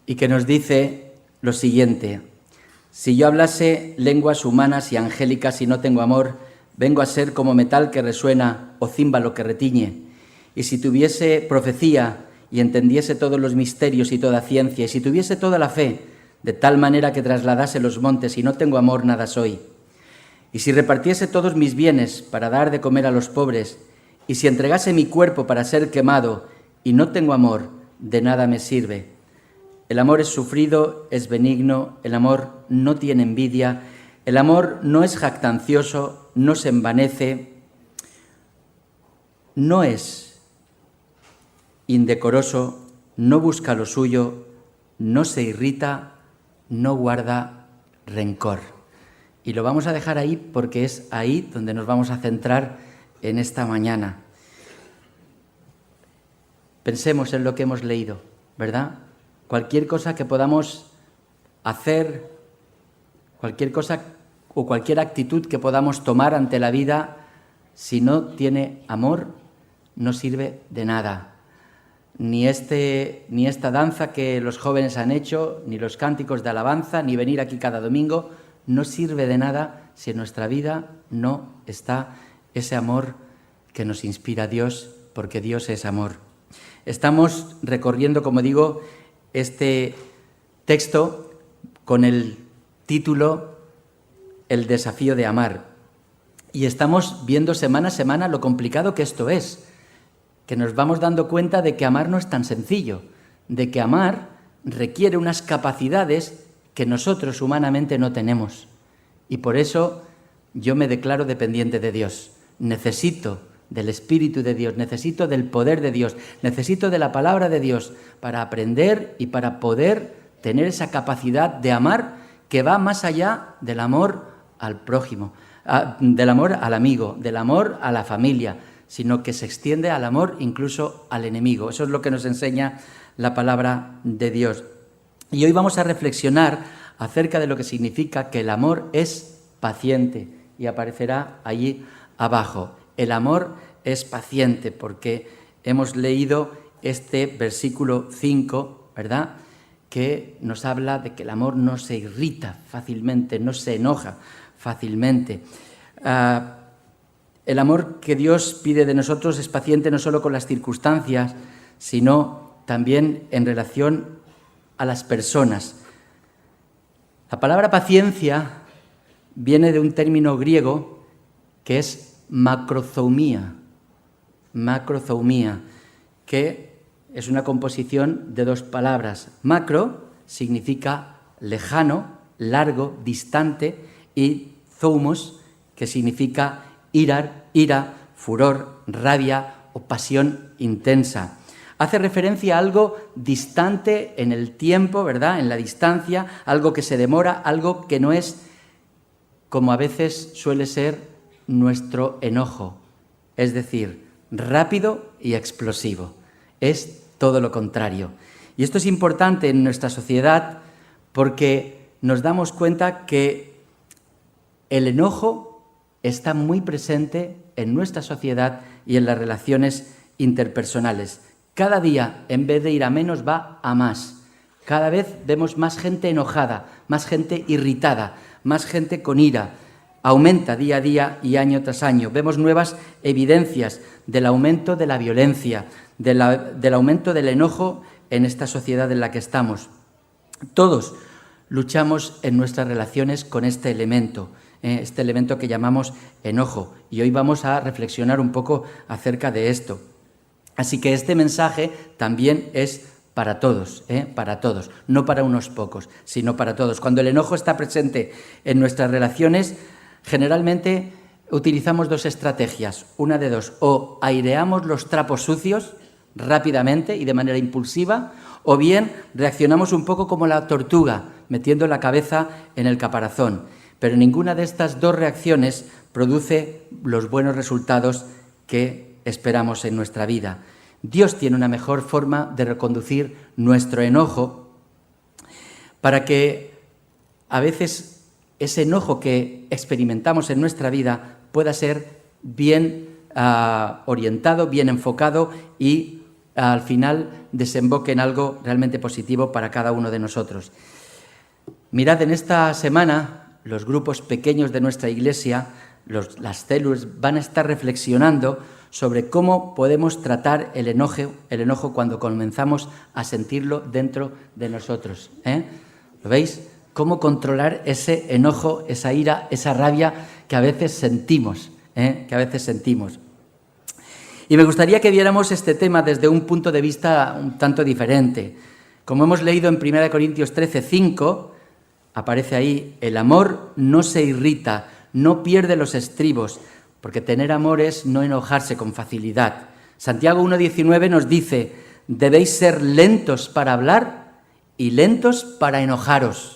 y que nos dice lo siguiente: si yo hablase lenguas humanas y angélicas y no tengo amor, vengo a ser como metal que resuena o címbalo que retiñe. Y si tuviese profecía y entendiese todos los misterios y toda ciencia, y si tuviese toda la fe, de tal manera que trasladase los montes y no tengo amor, nada soy. Y si repartiese todos mis bienes para dar de comer a los pobres, y si entregase mi cuerpo para ser quemado y no tengo amor, de nada me sirve. El amor es sufrido, es benigno, el amor no tiene envidia, el amor no es jactancioso, no se envanece, no es indecoroso, no busca lo suyo, no se irrita, no guarda rencor. Y lo vamos a dejar ahí porque es ahí donde nos vamos a centrar en esta mañana. Pensemos en lo que hemos leído, ¿verdad? Cualquier cosa que podamos hacer, cualquier cosa o cualquier actitud que podamos tomar ante la vida, si no tiene amor, no sirve de nada. Ni esta danza que los jóvenes han hecho, ni los cánticos de alabanza, ni venir aquí cada domingo, no sirve de nada si en nuestra vida no está ese amor que nos inspira Dios, porque Dios es amor. Estamos recorriendo, como digo, este texto con el título El desafío de amar. Y estamos viendo semana a semana lo complicado que esto es, que nos vamos dando cuenta de que amar no es tan sencillo, de que amar requiere unas capacidades que nosotros humanamente no tenemos. Y por eso yo me declaro dependiente de Dios. Necesito del Espíritu de Dios, necesito del poder de Dios, necesito de la palabra de Dios para aprender y para poder tener esa capacidad de amar que va más allá del amor al prójimo, del amor al amigo, del amor a la familia, sino que se extiende al amor incluso al enemigo. Eso es lo que nos enseña la palabra de Dios. Y hoy vamos a reflexionar acerca de lo que significa que el amor es paciente, y aparecerá allí abajo. El amor es paciente, porque hemos leído este versículo 5, ¿verdad?, que nos habla de que el amor no se irrita fácilmente, no se enoja fácilmente. El amor que Dios pide de nosotros es paciente no solo con las circunstancias, sino también en relación a las personas. La palabra paciencia viene de un término griego que es macrozoumía, que es una composición de dos palabras. Macro significa lejano, largo, distante, y zoumos, que significa ira, furor, rabia o pasión intensa. Hace referencia a algo distante en el tiempo, ¿verdad?, en la distancia, algo que se demora, algo que no es como a veces suele ser nuestro enojo, es decir, rápido y explosivo. Es todo lo contrario. Y esto es importante en nuestra sociedad porque nos damos cuenta que el enojo está muy presente en nuestra sociedad y en las relaciones interpersonales. Cada día, en vez de ir a menos, va a más. Cada vez vemos más gente enojada, más gente irritada, más gente con ira. Aumenta día a día y año tras año. Vemos nuevas evidencias del aumento de la violencia, del aumento del enojo en esta sociedad en la que estamos. Todos luchamos en nuestras relaciones con este elemento que llamamos enojo. Y hoy vamos a reflexionar un poco acerca de esto. Así que este mensaje también es para todos, no para unos pocos, sino para todos. Cuando el enojo está presente en nuestras relaciones, generalmente utilizamos dos estrategias, una de dos: o aireamos los trapos sucios rápidamente y de manera impulsiva, o bien reaccionamos un poco como la tortuga, metiendo la cabeza en el caparazón. Pero ninguna de estas dos reacciones produce los buenos resultados que esperamos en nuestra vida. Dios tiene una mejor forma de reconducir nuestro enojo para que a veces ese enojo que experimentamos en nuestra vida pueda ser bien orientado, bien enfocado y al final desemboque en algo realmente positivo para cada uno de nosotros. Mirad, en esta semana los grupos pequeños de nuestra iglesia, las células, van a estar reflexionando sobre cómo podemos tratar el enojo cuando comenzamos a sentirlo dentro de nosotros. ¿Lo veis? Cómo controlar ese enojo, esa ira, esa rabia que a veces sentimos. Y me gustaría que viéramos este tema desde un punto de vista un tanto diferente. Como hemos leído en 1 Corintios 13:5, aparece ahí: el amor no se irrita, no pierde los estribos, porque tener amor es no enojarse con facilidad. Santiago 1:19 nos dice: debéis ser lentos para hablar y lentos para enojaros.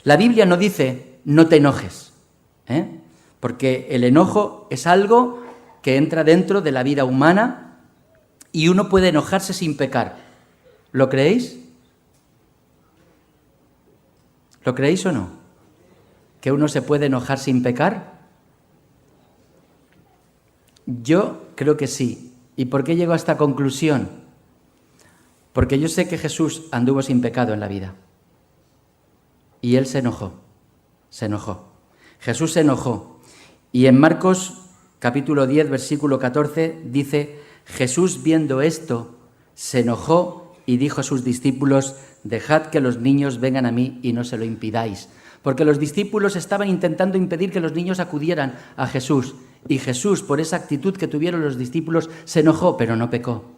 La Biblia no dice no te enojes, porque el enojo es algo que entra dentro de la vida humana y uno puede enojarse sin pecar. ¿Lo creéis? ¿Lo creéis o no? ¿Que uno se puede enojar sin pecar? Yo creo que sí. ¿Y por qué llego a esta conclusión? Porque yo sé que Jesús anduvo sin pecado en la vida. Y Él se enojó. Jesús se enojó. Y en Marcos capítulo 10, versículo 14, dice: Jesús, viendo esto, se enojó y dijo a sus discípulos: dejad que los niños vengan a mí y no se lo impidáis. Porque los discípulos estaban intentando impedir que los niños acudieran a Jesús. Y Jesús, por esa actitud que tuvieron los discípulos, se enojó, pero no pecó.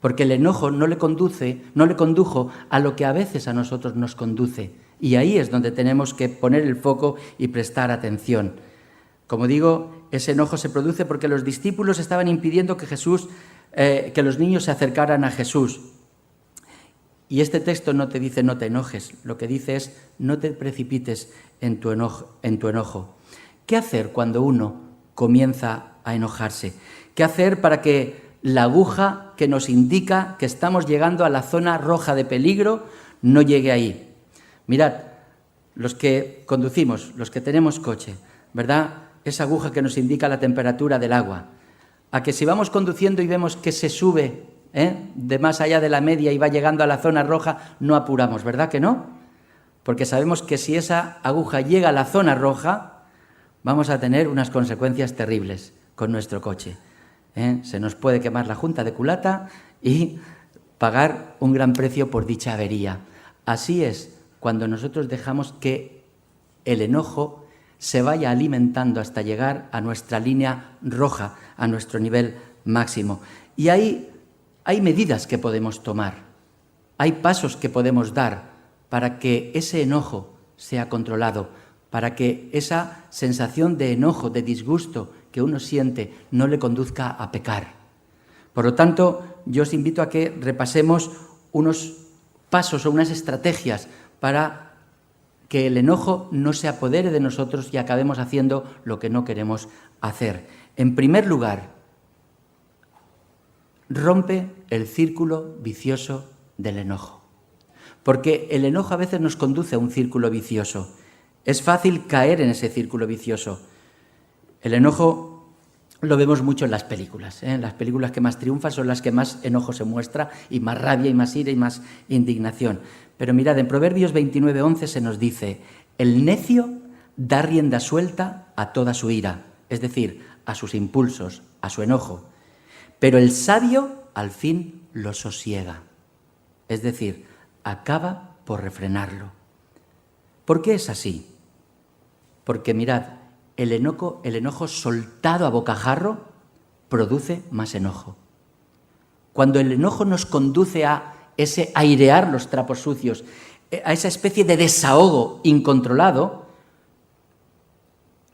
Porque el enojo no le condujo a lo que a veces a nosotros nos conduce. Y ahí es donde tenemos que poner el foco y prestar atención. Como digo, ese enojo se produce porque los discípulos estaban impidiendo que los niños se acercaran a Jesús. Y este texto no te dice no te enojes, lo que dice es no te precipites en tu enojo. ¿Qué hacer cuando uno comienza a enojarse? ¿Qué hacer para que la aguja que nos indica que estamos llegando a la zona roja de peligro no llegue ahí? Mirad, los que conducimos, los que tenemos coche, ¿verdad? Esa aguja que nos indica la temperatura del agua. A que si vamos conduciendo y vemos que se sube de más allá de la media y va llegando a la zona roja, no apuramos, ¿verdad que no? Porque sabemos que si esa aguja llega a la zona roja, vamos a tener unas consecuencias terribles con nuestro coche. Se nos puede quemar la junta de culata y pagar un gran precio por dicha avería. Así es cuando nosotros dejamos que el enojo se vaya alimentando hasta llegar a nuestra línea roja, a nuestro nivel máximo. Y ahí hay medidas que podemos tomar, hay pasos que podemos dar para que ese enojo sea controlado, para que esa sensación de enojo, de disgusto que uno siente no le conduzca a pecar. Por lo tanto, yo os invito a que repasemos unos pasos o unas estrategias para que el enojo no se apodere de nosotros y acabemos haciendo lo que no queremos hacer. En primer lugar, rompe el círculo vicioso del enojo. Porque el enojo a veces nos conduce a un círculo vicioso. Es fácil caer en ese círculo vicioso. El enojo lo vemos mucho en las películas. Las películas que más triunfan son las que más enojo se muestra, y más rabia, y más ira, y más indignación. Pero mirad, en Proverbios 29:11 se nos dice: el necio da rienda suelta a toda su ira, es decir, a sus impulsos, a su enojo. Pero el sabio al fin lo sosiega, es decir, acaba por refrenarlo. ¿Por qué es así? Porque mirad, el enojo soltado a bocajarro produce más enojo. Cuando el enojo nos conduce a ese airear los trapos sucios, a esa especie de desahogo incontrolado,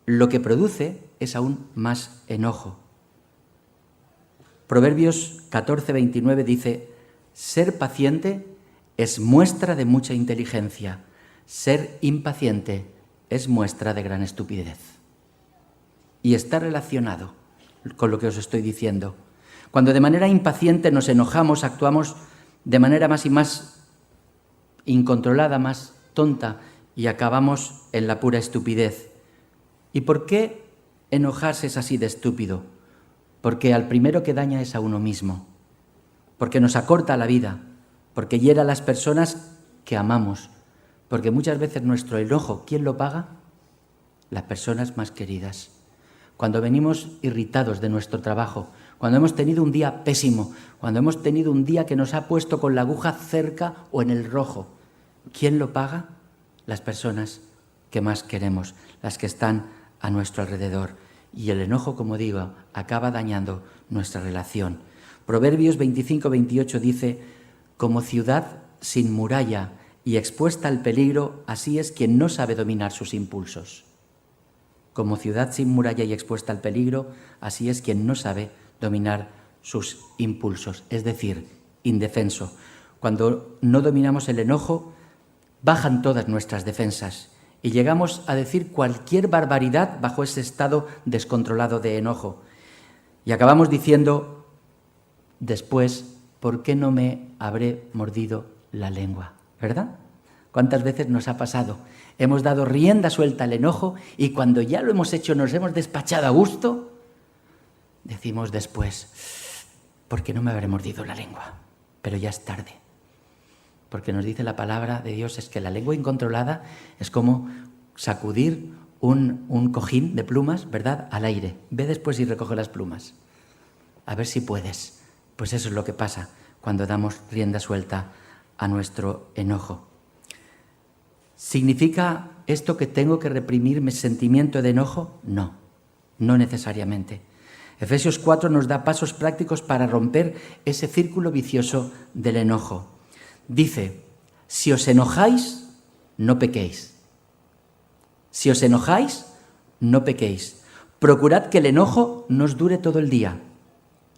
lo que produce es aún más enojo. Proverbios 14:29 dice: ser paciente es muestra de mucha inteligencia, ser impaciente es muestra de gran estupidez. Y está relacionado con lo que os estoy diciendo. Cuando de manera impaciente nos enojamos, actuamos de manera más y más incontrolada, más tonta, y acabamos en la pura estupidez. ¿Y por qué enojarse es así de estúpido? porque al primero que daña es a uno mismo, porque nos acorta la vida, porque hiera a las personas que amamos, porque muchas veces nuestro enojo, ¿quién lo paga? Las personas más queridas. Cuando venimos irritados de nuestro trabajo, cuando hemos tenido un día pésimo, cuando hemos tenido un día que nos ha puesto con la aguja cerca o en el rojo, ¿quién lo paga? Las personas que más queremos, las que están a nuestro alrededor. Y el enojo, como digo, acaba dañando nuestra relación. Proverbios 25-28 dice: como ciudad sin muralla y expuesta al peligro, así es quien no sabe dominar sus impulsos. Como ciudad sin muralla y expuesta al peligro, así es quien no sabe dominar sus impulsos, es decir, indefenso. Cuando no dominamos el enojo, bajan todas nuestras defensas y llegamos a decir cualquier barbaridad bajo ese estado descontrolado de enojo. Y acabamos diciendo después: ¿por qué no me habré mordido la lengua? ¿Verdad? ¿Cuántas veces nos ha pasado? Hemos dado rienda suelta al enojo y cuando ya lo hemos hecho, nos hemos despachado a gusto, decimos después: ¿por qué no me habré mordido la lengua? Pero ya es tarde. Porque nos dice la palabra de Dios es que la lengua incontrolada es como sacudir un cojín de plumas, ¿verdad?, al aire. Ve después y recoge las plumas. A ver si puedes. Pues eso es lo que pasa cuando damos rienda suelta a nuestro enojo. ¿Significa esto que tengo que reprimir mi sentimiento de enojo? No, no necesariamente. Efesios 4 nos da pasos prácticos para romper ese círculo vicioso del enojo. Dice: si os enojáis, no pequéis. Si os enojáis, no pequéis. Procurad que el enojo no os dure todo el día.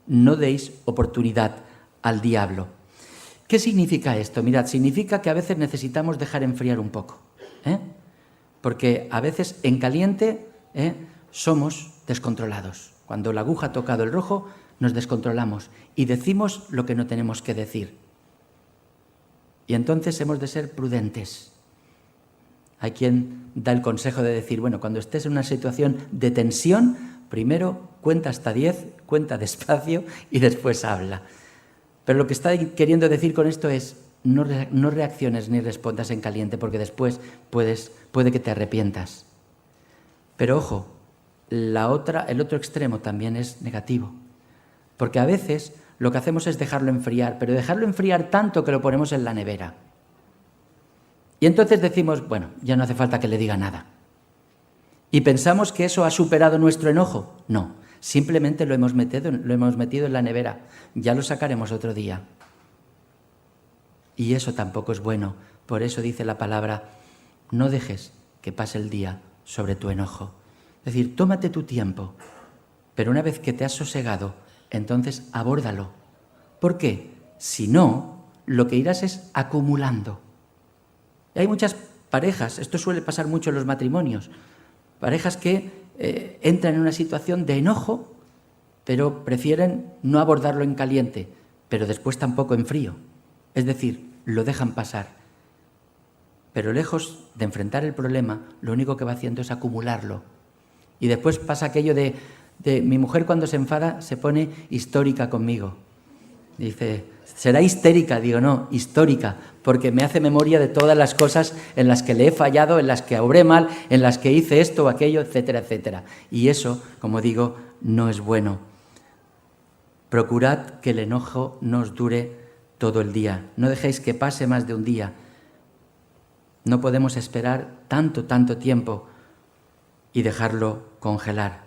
No deis oportunidad al diablo. ¿Qué significa esto? Mirad, significa que a veces necesitamos dejar enfriar un poco, porque a veces en caliente somos descontrolados. Cuando la aguja ha tocado el rojo, nos descontrolamos y decimos lo que no tenemos que decir. Y entonces hemos de ser prudentes. Hay quien da el consejo de decir: bueno, cuando estés en una situación de tensión, primero cuenta hasta 10, cuenta despacio y después habla. Pero lo que está queriendo decir con esto es: no reacciones ni respondas en caliente, porque después puede que te arrepientas. Pero ojo, el otro extremo también es negativo, porque a veces lo que hacemos es dejarlo enfriar, pero dejarlo enfriar tanto que lo ponemos en la nevera. Y entonces decimos: bueno, ya no hace falta que le diga nada. ¿Y pensamos que eso ha superado nuestro enojo? No, simplemente lo hemos metido en la nevera. Ya lo sacaremos otro día. Y eso tampoco es bueno. Por eso dice la palabra: no dejes que pase el día sobre tu enojo. Es decir, tómate tu tiempo, pero una vez que te has sosegado, entonces abórdalo. ¿Por qué? Si no, lo que irás es acumulando. Y hay muchas parejas, esto suele pasar mucho en los matrimonios, parejas que entran en una situación de enojo, pero prefieren no abordarlo en caliente, pero después tampoco en frío. Es decir, lo dejan pasar. Pero lejos de enfrentar el problema, lo único que va haciendo es acumularlo. Y después pasa aquello de mi mujer, cuando se enfada, se pone histórica conmigo. Dice: será histérica. Digo: no, histórica, porque me hace memoria de todas las cosas en las que le he fallado, en las que obré mal, en las que hice esto o aquello, etcétera, etcétera. Y eso, como digo, no es bueno. Procurad que el enojo no os dure todo el día. No dejéis que pase más de un día. No podemos esperar tanto tiempo y dejarlo congelar.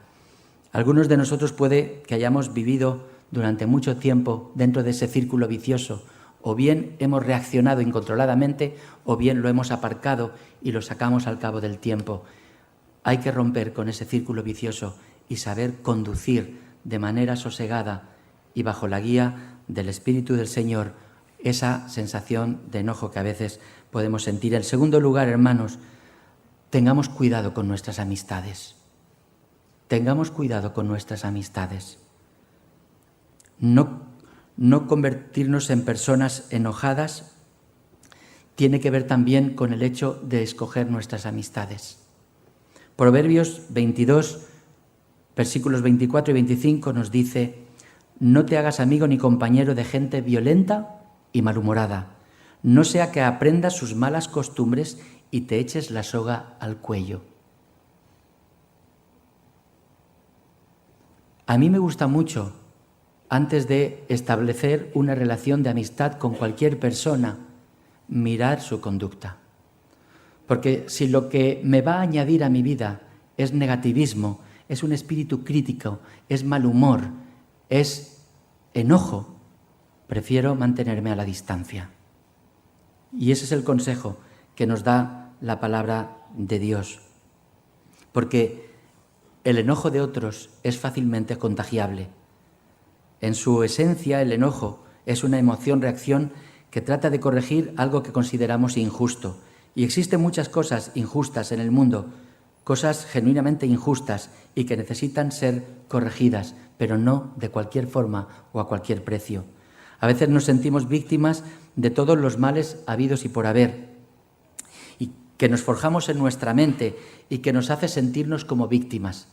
Algunos de nosotros puede que hayamos vivido durante mucho tiempo dentro de ese círculo vicioso, o bien hemos reaccionado incontroladamente, o bien lo hemos aparcado y lo sacamos al cabo del tiempo. Hay que romper con ese círculo vicioso y saber conducir de manera sosegada y bajo la guía del Espíritu del Señor esa sensación de enojo que a veces podemos sentir. En segundo lugar, hermanos, tengamos cuidado con nuestras amistades. Tengamos cuidado con nuestras amistades. No convertirnos en personas enojadas tiene que ver también con el hecho de escoger nuestras amistades. Proverbios 22 Versículos 24 y 25 nos dice: no te hagas amigo ni compañero de gente violenta y malhumorada, no sea que aprendas sus malas costumbres y te eches la soga al cuello. A mí me gusta mucho, antes de establecer una relación de amistad con cualquier persona, mirar su conducta. Porque si lo que me va a añadir a mi vida es negativismo, es un espíritu crítico, es mal humor, es enojo, prefiero mantenerme a la distancia. Y ese es el consejo que nos da la palabra de Dios. Porque el enojo de otros es fácilmente contagiable. En su esencia, el enojo es una emoción-reacción que trata de corregir algo que consideramos injusto. Y existen muchas cosas injustas en el mundo, cosas genuinamente injustas y que necesitan ser corregidas, pero no de cualquier forma o a cualquier precio. A veces nos sentimos víctimas de todos los males habidos y por haber, y que nos forjamos en nuestra mente y que nos hace sentirnos como víctimas.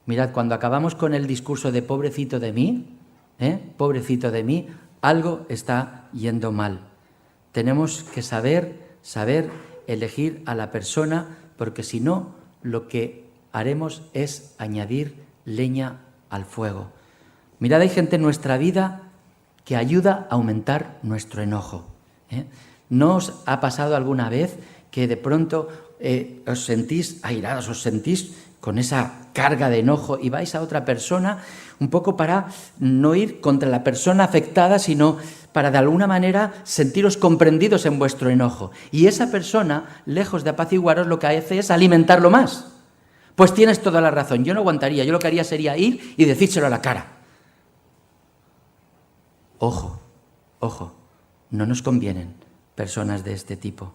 Mirad, cuando acabamos con el discurso de pobrecito de mí, algo está yendo mal. Tenemos que saber elegir a la persona, porque si no, lo que haremos es añadir leña al fuego. Mirad, hay gente en nuestra vida que ayuda a aumentar nuestro enojo. ¿No os ha pasado alguna vez que de pronto os sentís airados, os sentís con esa carga de enojo y vais a otra persona un poco para no ir contra la persona afectada, sino para de alguna manera sentiros comprendidos en vuestro enojo? Y esa persona, lejos de apaciguaros, lo que hace es alimentarlo más. Pues tienes toda la razón, yo no aguantaría, yo lo que haría sería ir y decírselo a la cara. Ojo, no nos convienen personas de este tipo.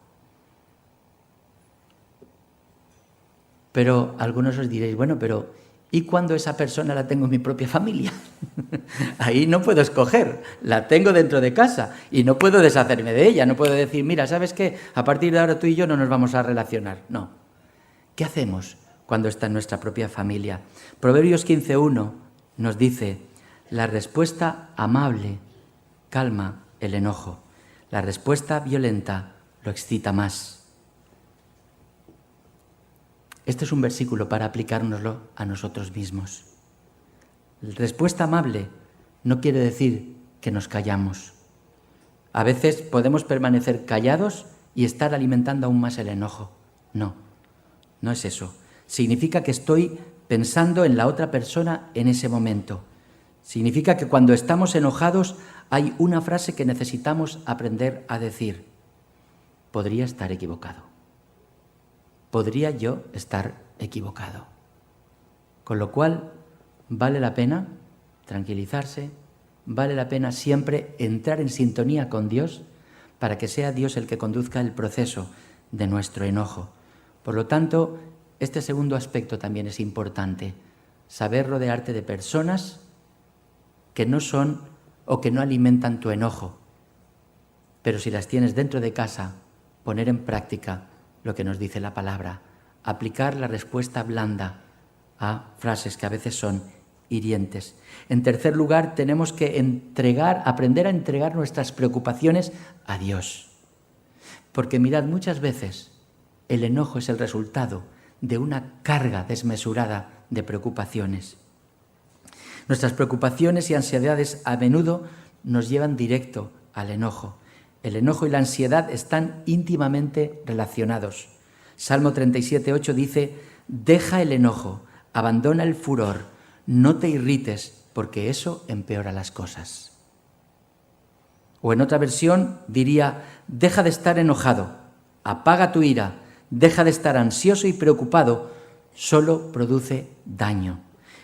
Pero algunos os diréis, bueno, pero ¿y cuando esa persona la tengo en mi propia familia? Ahí no puedo escoger, la tengo dentro de casa y no puedo deshacerme de ella, no puedo decir, mira, ¿sabes qué? A partir de ahora tú y yo no nos vamos a relacionar. No. ¿Qué hacemos cuando está en nuestra propia familia? Proverbios 15:1 nos dice: la respuesta amable calma el enojo, la respuesta violenta lo excita más. Este es un versículo para aplicárnoslo a nosotros mismos. La respuesta amable no quiere decir que nos callamos. A veces podemos permanecer callados y estar alimentando aún más el enojo. No es eso. Significa que estoy pensando en la otra persona en ese momento. Significa que cuando estamos enojados hay una frase que necesitamos aprender a decir: podría estar equivocado. Podría yo estar equivocado. Con lo cual, vale la pena tranquilizarse, vale la pena siempre entrar en sintonía con Dios para que sea Dios el que conduzca el proceso de nuestro enojo. Por lo tanto, este segundo aspecto también es importante: saber rodearte de personas que no son o que no alimentan tu enojo, pero si las tienes dentro de casa, poner en práctica lo que nos dice la palabra, aplicar la respuesta blanda a frases que a veces son hirientes. En tercer lugar, tenemos que aprender a entregar nuestras preocupaciones a Dios. Porque mirad, muchas veces el enojo es el resultado de una carga desmesurada de preocupaciones. Nuestras preocupaciones y ansiedades a menudo nos llevan directo al enojo. El enojo y la ansiedad están íntimamente relacionados. Salmo 37:8 dice: deja el enojo, abandona el furor, no te irrites, porque eso empeora las cosas. O en otra versión diría: deja de estar enojado, apaga tu ira, deja de estar ansioso y preocupado, solo produce daño.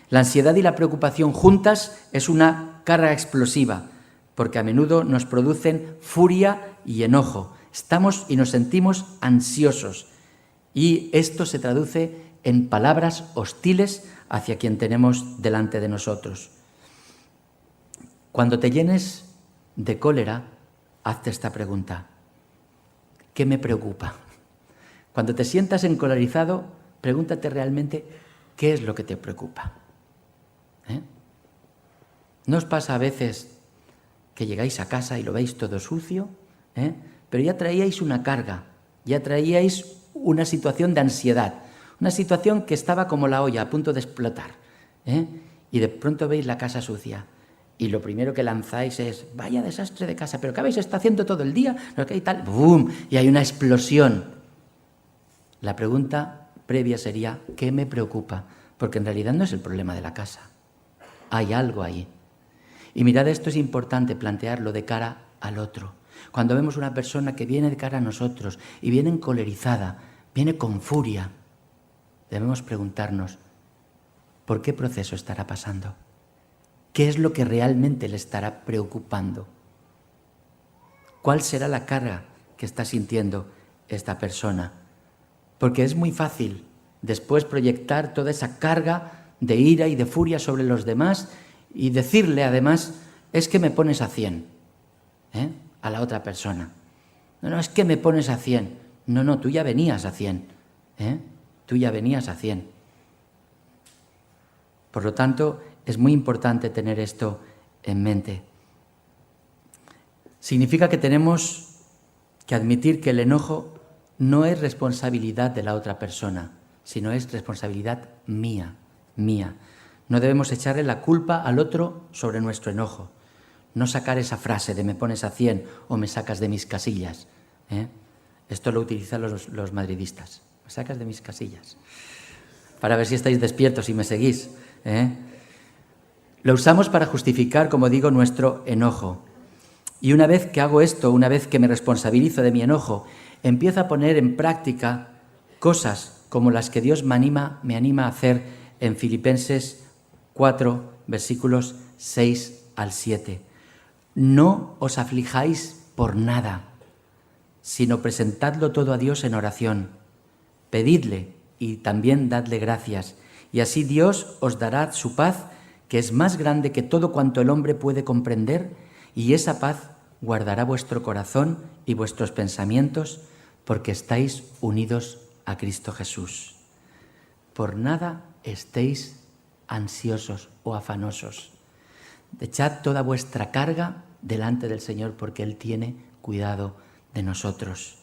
La ansiedad y la preocupación juntas es una carga explosiva, porque a menudo nos producen furia y enojo. Estamos y nos sentimos ansiosos, y esto se traduce en palabras hostiles hacia quien tenemos delante de nosotros. Cuando te llenes de cólera, hazte esta pregunta: ¿qué me preocupa? Cuando te sientas encolerizado, pregúntate realmente qué es lo que te preocupa. ¿Eh? ¿No os pasa a veces que llegáis a casa y lo veis todo sucio? Pero ya traíais una carga, ya traíais una situación de ansiedad, una situación que estaba como la olla a punto de explotar. Y de pronto veis la casa sucia y lo primero que lanzáis es: vaya desastre de casa, pero ¿qué habéis estado haciendo todo el día? Y tal, ¡bum! Y hay una explosión. La pregunta previa sería: ¿qué me preocupa? Porque en realidad no es el problema de la casa, hay algo ahí. Y mirad, esto es importante plantearlo de cara al otro. Cuando vemos una persona que viene de cara a nosotros y viene encolerizada, viene con furia, debemos preguntarnos: ¿por qué proceso estará pasando? ¿Qué es lo que realmente le estará preocupando? ¿Cuál será la carga que está sintiendo esta persona? Porque es muy fácil después proyectar toda esa carga de ira y de furia sobre los demás y decirle además: es que me pones a 100, a la otra persona. No, es que me pones a 100. No, tú ya venías a 100. Tú ya venías a 100. Por lo tanto, es muy importante tener esto en mente. Significa que tenemos que admitir que el enojo no es responsabilidad de la otra persona, sino es responsabilidad mía. No debemos echarle la culpa al otro sobre nuestro enojo. No sacar esa frase de me pones a 100 o me sacas de mis casillas. Esto lo utilizan los madridistas. Me sacas de mis casillas. Para ver si estáis despiertos y me seguís. Lo usamos para justificar, como digo, nuestro enojo. Y una vez que hago esto, una vez que me responsabilizo de mi enojo, empiezo a poner en práctica cosas como las que Dios me anima a hacer en Filipenses 4, versículos 6 al 7. No os aflijáis por nada, sino presentadlo todo a Dios en oración. Pedidle y también dadle gracias, y así Dios os dará su paz, que es más grande que todo cuanto el hombre puede comprender, y esa paz guardará vuestro corazón y vuestros pensamientos, porque estáis unidos a Cristo Jesús. Por nada estéis ansiosos o afanosos. Echad toda vuestra carga delante del Señor, porque Él tiene cuidado de nosotros.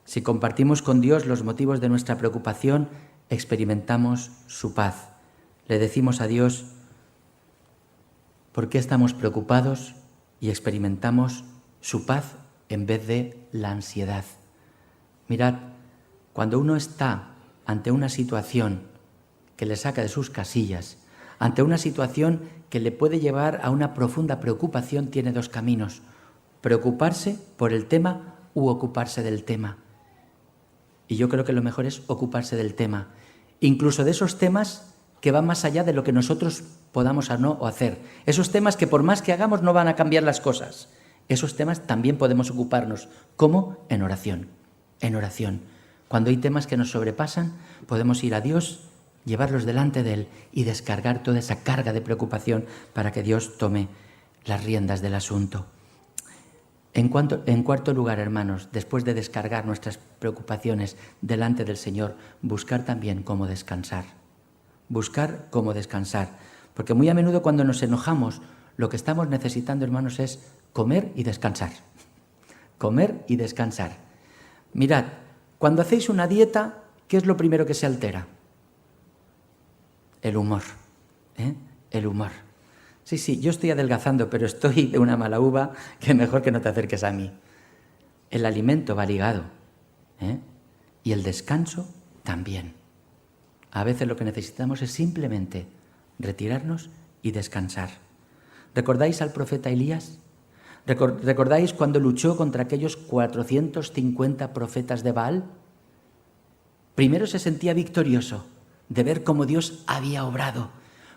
Si compartimos con Dios los motivos de nuestra preocupación, experimentamos su paz. Le decimos a Dios por qué estamos preocupados y experimentamos su paz en vez de la ansiedad. Mirad, cuando uno está ante una situación que le saca de sus casillas, ante una situación que le puede llevar a una profunda preocupación, tiene dos caminos: preocuparse por el tema u ocuparse del tema. Y yo creo que lo mejor es ocuparse del tema, incluso de esos temas que van más allá de lo que nosotros podamos o no hacer. Esos temas que por más que hagamos no van a cambiar las cosas. Esos temas también podemos ocuparnos. ¿Cómo? En oración. En oración. Cuando hay temas que nos sobrepasan, podemos ir a Dios, llevarlos delante de Él y descargar toda esa carga de preocupación para que Dios tome las riendas del asunto. En cuarto lugar, hermanos, después de descargar nuestras preocupaciones delante del Señor, buscar también cómo descansar. Buscar cómo descansar. Porque muy a menudo cuando nos enojamos, lo que estamos necesitando, hermanos, es comer y descansar. Comer y descansar. Mirad, cuando hacéis una dieta, ¿qué es lo primero que se altera? El humor. El humor. Sí, yo estoy adelgazando, pero estoy de una mala uva, que mejor que no te acerques a mí. El alimento va ligado, y el descanso también. A veces lo que necesitamos es simplemente retirarnos y descansar. ¿Recordáis al profeta Elías? ¿Recordáis cuando luchó contra aquellos 450 profetas de Baal? Primero se sentía victorioso de ver cómo Dios había obrado,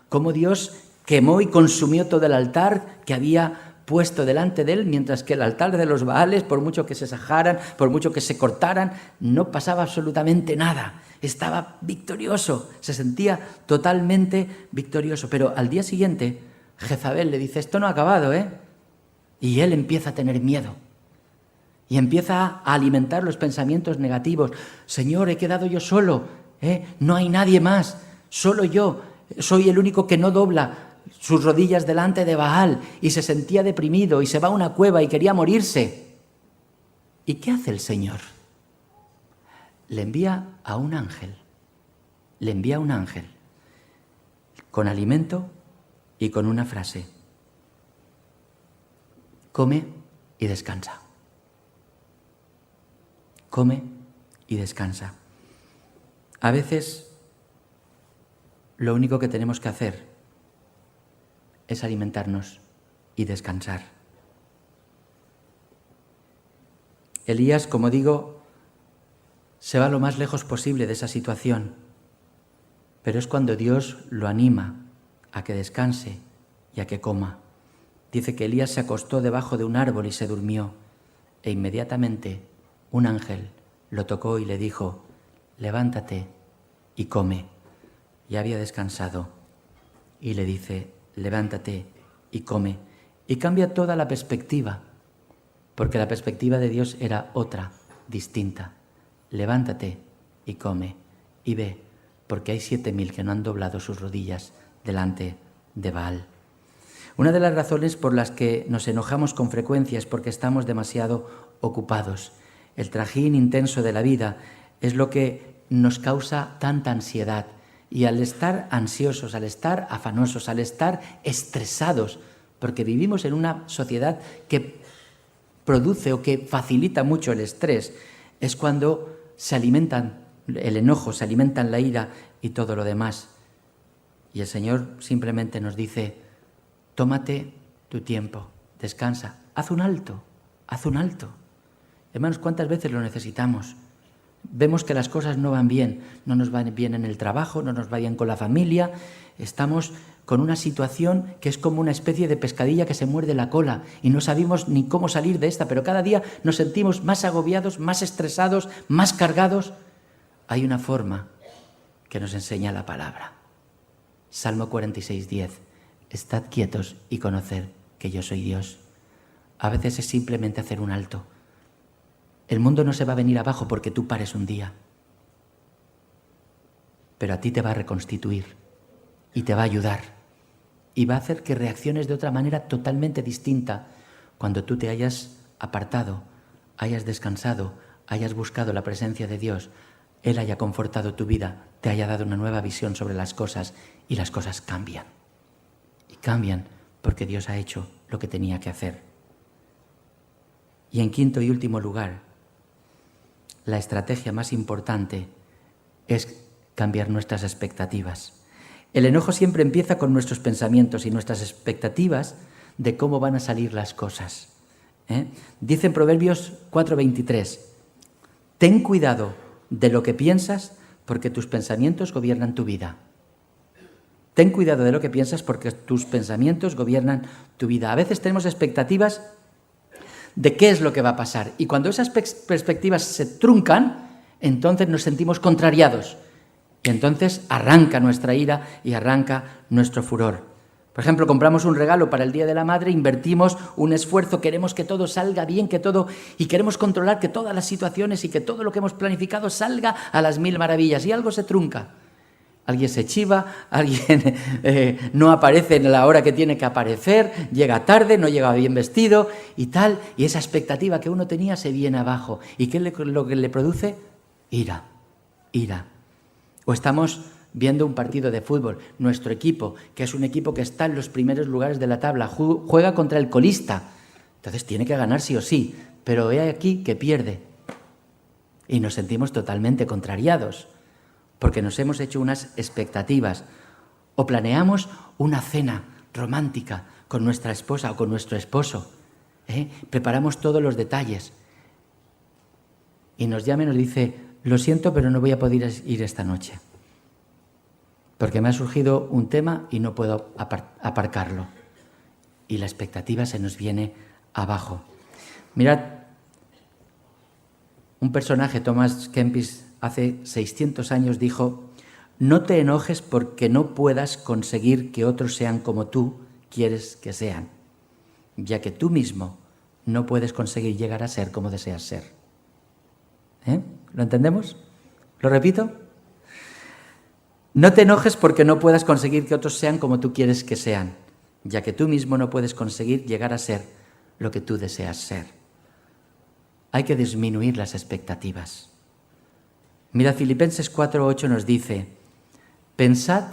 cómo Dios quemó y consumió todo el altar que había puesto delante de él, mientras que el altar de los Baales, por mucho que se sajaran, por mucho que se cortaran, no pasaba absolutamente nada. Estaba victorioso, se sentía totalmente victorioso. Pero al día siguiente, Jezabel le dice: esto no ha acabado, Y él empieza a tener miedo. Y empieza a alimentar los pensamientos negativos. Señor, he quedado yo solo, no hay nadie más, solo yo. soy el único que no dobla sus rodillas delante de Baal, y se sentía deprimido y se va a una cueva y quería morirse. ¿Y qué hace el Señor? Le envía a un ángel, con alimento y con una frase: come y descansa. Come y descansa. A veces lo único que tenemos que hacer es alimentarnos y descansar. Elías, como digo, se va lo más lejos posible de esa situación, pero es cuando Dios lo anima a que descanse y a que coma. Dice que Elías se acostó debajo de un árbol y se durmió, e inmediatamente un ángel lo tocó y le dijo: levántate y come. Ya había descansado, y le dice: levántate y come. Y cambia toda la perspectiva, porque la perspectiva de Dios era otra, distinta. Levántate y come, y ve, porque hay 7.000 que no han doblado sus rodillas delante de Baal. Una de las razones por las que nos enojamos con frecuencia es porque estamos demasiado ocupados. El trajín intenso de la vida es lo que nos causa tanta ansiedad. Y al estar ansiosos, al estar afanosos, al estar estresados, porque vivimos en una sociedad que produce o que facilita mucho el estrés, es cuando se alimentan el enojo, se alimentan la ira y todo lo demás. Y el Señor simplemente nos dice: tómate tu tiempo, descansa, haz un alto, haz un alto. Hermanos, ¿cuántas veces lo necesitamos? Vemos que las cosas no van bien, no nos van bien en el trabajo, no nos va bien con la familia, estamos con una situación que es como una especie de pescadilla que se muerde la cola y no sabemos ni cómo salir de esta, pero cada día nos sentimos más agobiados, más estresados, más cargados. Hay una forma que nos enseña la palabra. Salmo 46:10. Estad quietos y conoced que yo soy Dios. A veces es simplemente hacer un alto. El mundo no se va a venir abajo porque tú pares un día, pero a ti te va a reconstituir y te va a ayudar y va a hacer que reacciones de otra manera totalmente distinta cuando tú te hayas apartado, hayas descansado, hayas buscado la presencia de Dios, Él haya confortado tu vida, te haya dado una nueva visión sobre las cosas y las cosas cambian. Y cambian porque Dios ha hecho lo que tenía que hacer. Y en quinto y último lugar, la estrategia más importante es cambiar nuestras expectativas. El enojo siempre empieza con nuestros pensamientos y nuestras expectativas de cómo van a salir las cosas. Dice en Proverbios 4:23, ten cuidado de lo que piensas porque tus pensamientos gobiernan tu vida. Ten cuidado de lo que piensas porque tus pensamientos gobiernan tu vida. A veces tenemos expectativas de qué es lo que va a pasar. Y cuando esas perspectivas se truncan, entonces nos sentimos contrariados. Y entonces arranca nuestra ira y arranca nuestro furor. Por ejemplo, compramos un regalo para el Día de la Madre, invertimos un esfuerzo, queremos que todo salga bien, y queremos controlar que todas las situaciones y que todo lo que hemos planificado salga a las 1000 maravillas. Y algo se trunca. Alguien se chiva, alguien no aparece en la hora que tiene que aparecer, llega tarde, no llega bien vestido y tal, y esa expectativa que uno tenía se viene abajo. ¿Y qué es lo que le produce? Ira. O estamos viendo un partido de fútbol, nuestro equipo, que es un equipo que está en los primeros lugares de la tabla, juega contra el colista, entonces tiene que ganar sí o sí, pero he aquí que pierde. Y nos sentimos totalmente contrariados, porque nos hemos hecho unas expectativas, o planeamos una cena romántica con nuestra esposa o con nuestro esposo, preparamos todos los detalles, y nos llama y nos dice: lo siento, pero no voy a poder ir esta noche, porque me ha surgido un tema y no puedo aparcarlo, y la expectativa se nos viene abajo. Mirad, un personaje, Thomas Kempis, hace 600 años dijo: no te enojes porque no puedas conseguir que otros sean como tú quieres que sean, ya que tú mismo no puedes conseguir llegar a ser como deseas ser. ¿Lo entendemos? ¿Lo repito? No te enojes porque no puedas conseguir que otros sean como tú quieres que sean, ya que tú mismo no puedes conseguir llegar a ser lo que tú deseas ser. Hay que disminuir las expectativas. Mira, Filipenses 4:8 nos dice: pensad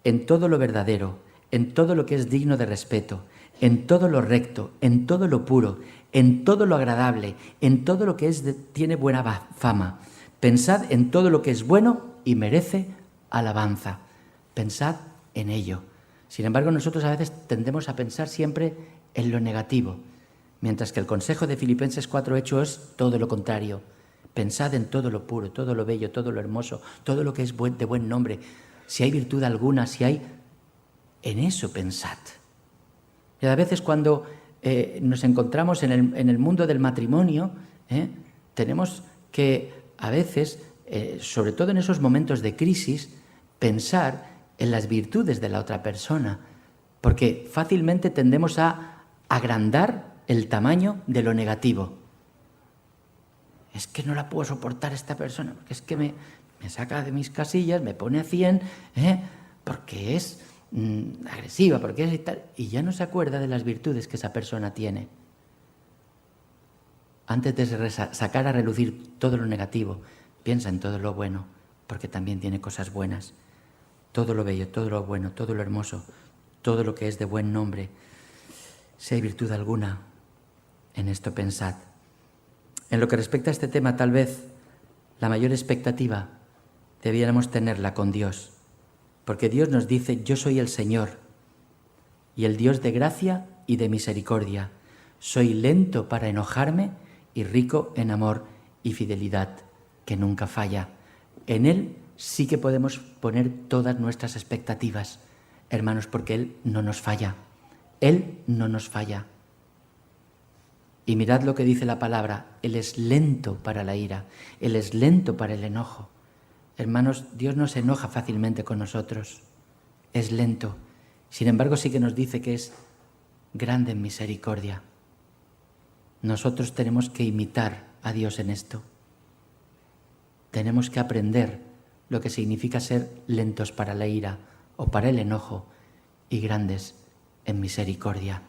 en todo lo verdadero, en todo lo que es digno de respeto, en todo lo recto, en todo lo puro, en todo lo agradable, en todo lo que tiene buena fama. Pensad en todo lo que es bueno y merece alabanza. Pensad en ello. Sin embargo, nosotros a veces tendemos a pensar siempre en lo negativo, mientras que el consejo de Filipenses 4:8 es todo lo contrario. Pensad en todo lo puro, todo lo bello, todo lo hermoso, todo lo que es de buen nombre. Si hay virtud alguna, en eso pensad. Y a veces cuando nos encontramos en el mundo del matrimonio, tenemos que a veces, sobre todo en esos momentos de crisis, pensar en las virtudes de la otra persona, porque fácilmente tendemos a agrandar el tamaño de lo negativo. Es que no la puedo soportar esta persona, porque es que me saca de mis casillas, me pone a 100, porque es agresiva, porque es y tal, y ya no se acuerda de las virtudes que esa persona tiene. Antes de sacar a relucir todo lo negativo, piensa en todo lo bueno, porque también tiene cosas buenas. Todo lo bello, todo lo bueno, todo lo hermoso, todo lo que es de buen nombre. Si hay virtud alguna, en esto pensad. En lo que respecta a este tema, tal vez la mayor expectativa debiéramos tenerla con Dios, porque Dios nos dice: yo soy el Señor y el Dios de gracia y de misericordia. Soy lento para enojarme y rico en amor y fidelidad, que nunca falla. En Él sí que podemos poner todas nuestras expectativas, hermanos, porque Él no nos falla. Él no nos falla. Y mirad lo que dice la palabra: Él es lento para la ira, Él es lento para el enojo. Hermanos, Dios no se enoja fácilmente con nosotros, es lento. Sin embargo, sí que nos dice que es grande en misericordia. Nosotros tenemos que imitar a Dios en esto. Tenemos que aprender lo que significa ser lentos para la ira o para el enojo y grandes en misericordia.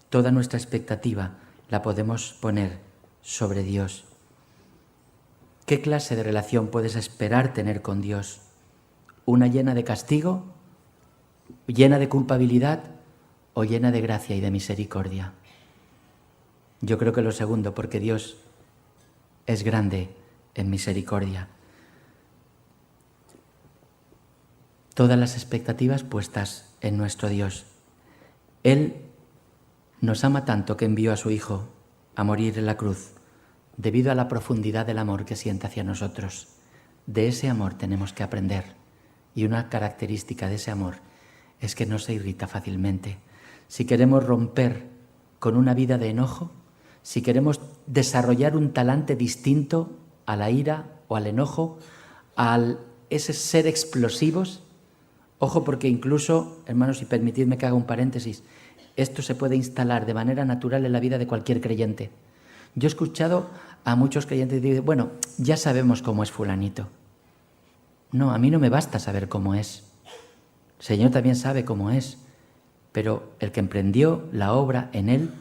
Toda nuestra expectativa la podemos poner sobre Dios. ¿Qué clase de relación puedes esperar tener con Dios? ¿Una llena de castigo, llena de culpabilidad o llena de gracia y de misericordia? Yo creo que lo segundo, porque Dios es grande en misericordia. Todas las expectativas puestas en nuestro Dios. Él nos ama tanto que envió a su Hijo a morir en la cruz, debido a la profundidad del amor que siente hacia nosotros. De ese amor tenemos que aprender, y una característica de ese amor es que no se irrita fácilmente. Si queremos romper con una vida de enojo, si queremos desarrollar un talante distinto a la ira o al enojo, ese ser explosivos, ojo, porque incluso, hermanos, y permitidme que haga un paréntesis, esto se puede instalar de manera natural en la vida de cualquier creyente. Yo he escuchado a muchos creyentes decir: bueno, ya sabemos cómo es fulanito. No, a mí no me basta saber cómo es. El Señor también sabe cómo es, pero el que emprendió la obra en él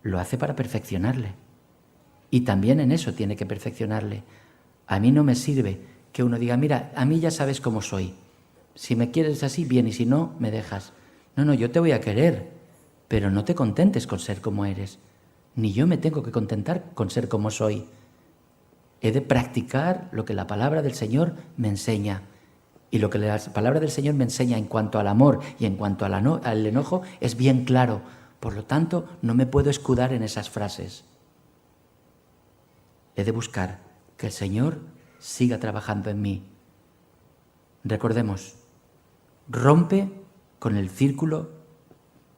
lo hace para perfeccionarle. Y también en eso tiene que perfeccionarle. A mí no me sirve que uno diga: mira, a mí ya sabes cómo soy. Si me quieres así, bien, y si no, me dejas. No, yo te voy a querer, pero no te contentes con ser como eres. Ni yo me tengo que contentar con ser como soy. He de practicar lo que la palabra del Señor me enseña. Y lo que la palabra del Señor me enseña en cuanto al amor y en cuanto al enojo es bien claro. Por lo tanto, no me puedo escudar en esas frases. He de buscar que el Señor siga trabajando en mí. Recordemos, rompe con el círculo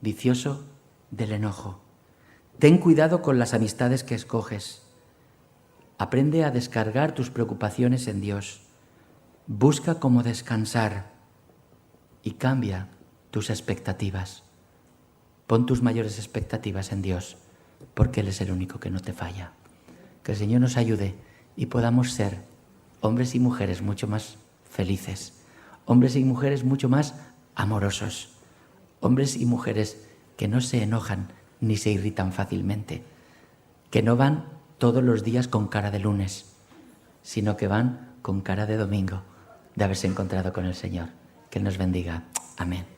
vicioso del enojo. Ten cuidado con las amistades que escoges. Aprende a descargar tus preocupaciones en Dios. Busca cómo descansar y cambia tus expectativas. Pon tus mayores expectativas en Dios, porque Él es el único que no te falla. Que el Señor nos ayude y podamos ser hombres y mujeres mucho más felices, hombres y mujeres mucho más amorosos, hombres y mujeres que no se enojan ni se irritan fácilmente, que no van todos los días con cara de lunes, sino que van con cara de domingo, de haberse encontrado con el Señor. Que Él nos bendiga. Amén.